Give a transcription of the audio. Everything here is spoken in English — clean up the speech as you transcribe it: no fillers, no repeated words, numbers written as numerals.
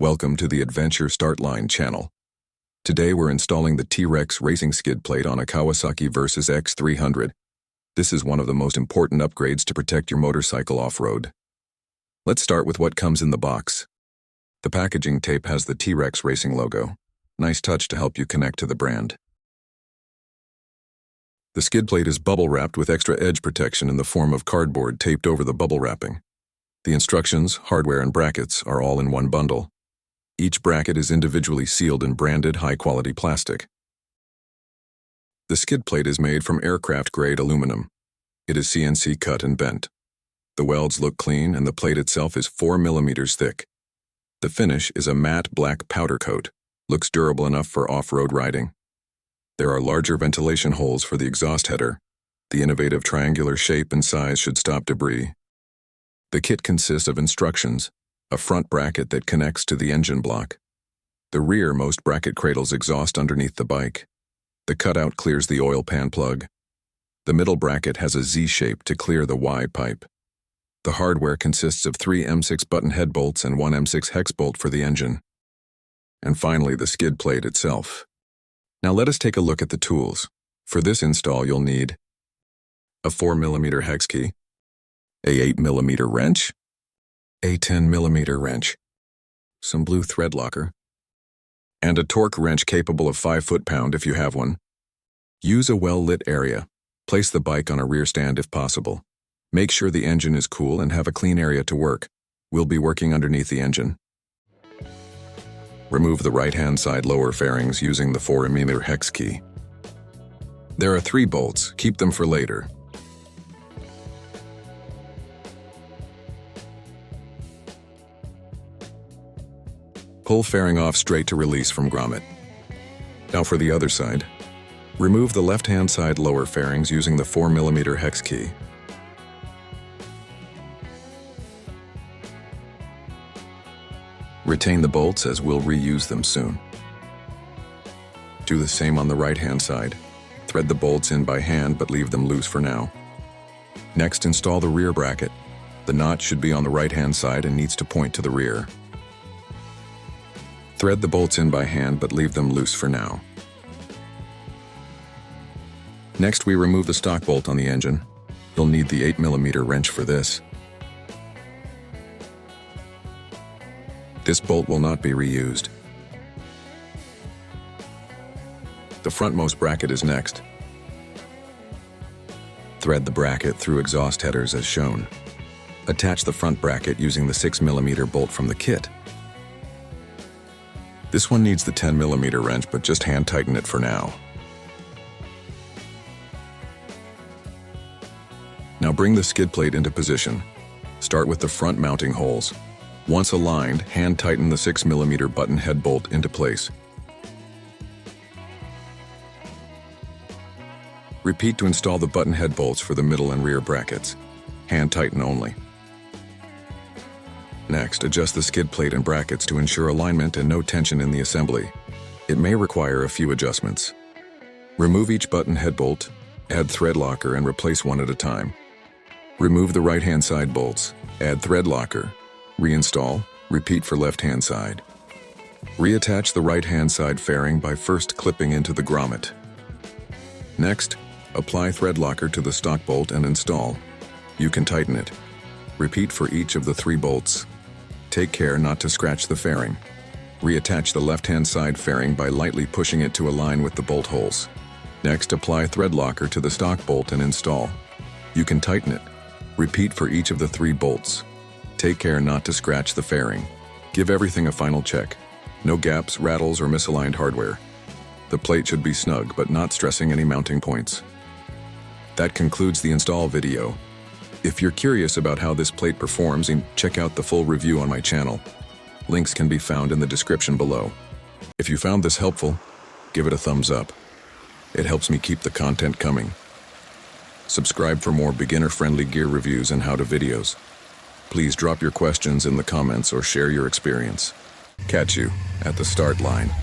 Welcome to the Adventure Start Line channel. Today we're installing the T-Rex racing skid plate on a Kawasaki Versys-X 300. This is one of the most important upgrades to protect your motorcycle off-road. Let's start with what comes in the box. The packaging tape has the T-Rex racing logo. Nice touch to help you connect to the brand. The skid plate is bubble wrapped with extra edge protection in the form of cardboard taped over the bubble wrapping. The instructions, hardware, and brackets are all in one bundle. Each bracket is individually sealed in branded high-quality plastic. The skid plate is made from aircraft-grade aluminum. It is CNC cut and bent. The welds look clean and the plate itself is 4 millimeters thick. The finish is a matte black powder coat. Looks durable enough for off-road riding. There are larger ventilation holes for the exhaust header. The innovative triangular shape and size should stop debris. The kit consists of instructions, a front bracket that connects to the engine block. The rearmost bracket cradles exhaust underneath the bike. The cutout clears the oil pan plug. The middle bracket has a Z shape to clear the Y pipe. The hardware consists of 3 M6 button head bolts and 1 M6 hex bolt for the engine. And finally, the skid plate itself. Now let us take a look at the tools. For this install, you'll need a 4 millimeter hex key, a 8 millimeter wrench, a 10 millimeter wrench, some blue thread locker, and a torque wrench capable of 5 foot-pound if you have one. Use a well-lit area. Place the bike on a rear stand if possible. Make sure the engine is cool and have a clean area to work. We'll be working underneath the engine. Remove the right-hand side lower fairings using the 4 millimeter hex key. There are 3 bolts. Keep them for later. Pull fairing off straight to release from grommet. Now for the other side. Remove the left-hand side lower fairings using the 4 millimeter hex key. Retain the bolts as we'll reuse them soon. Do the same on the right-hand side. Thread the bolts in by hand but leave them loose for now. Next, install the rear bracket. The notch should be on the right-hand side and needs to point to the rear. Thread the bolts in by hand but leave them loose for now. Next, we remove the stock bolt on the engine. You'll need the 8 millimeter wrench for this. This bolt will not be reused. The frontmost bracket is next. Thread the bracket through exhaust headers as shown. Attach the front bracket using the 6 millimeter bolt from the kit. This one needs the 10 millimeter wrench, but just hand tighten it for now. Now bring the skid plate into position. Start with the front mounting holes. Once aligned, hand tighten the 6 millimeter button head bolt into place. Repeat to install the button head bolts for the middle and rear brackets. Hand tighten only. Next, adjust the skid plate and brackets to ensure alignment and no tension in the assembly. It may require a few adjustments. Remove each button head bolt, add thread locker and replace one at a time. Remove the right-hand side bolts, add thread locker, reinstall, repeat for left-hand side. Reattach the right-hand side fairing by first clipping into the grommet. Next, apply thread locker to the stock bolt and install. You can tighten it. Repeat for each of the 3 bolts. Take care not to scratch the fairing. Reattach the left-hand side fairing by lightly pushing it to align with the bolt holes. Next, apply thread locker to the stock bolt and install. You can tighten it. Repeat for each of the 3 bolts. Take care not to scratch the fairing. Give everything a final check. No gaps, rattles, or misaligned hardware. The plate should be snug, but not stressing any mounting points. That concludes the install video. If you're curious about how this plate performs, check out the full review on my channel. Links can be found in the description below. If you found this helpful, give it a thumbs up. It helps me keep the content coming. Subscribe for more beginner-friendly gear reviews and how-to videos. Please drop your questions in the comments or share your experience. Catch you at the start line.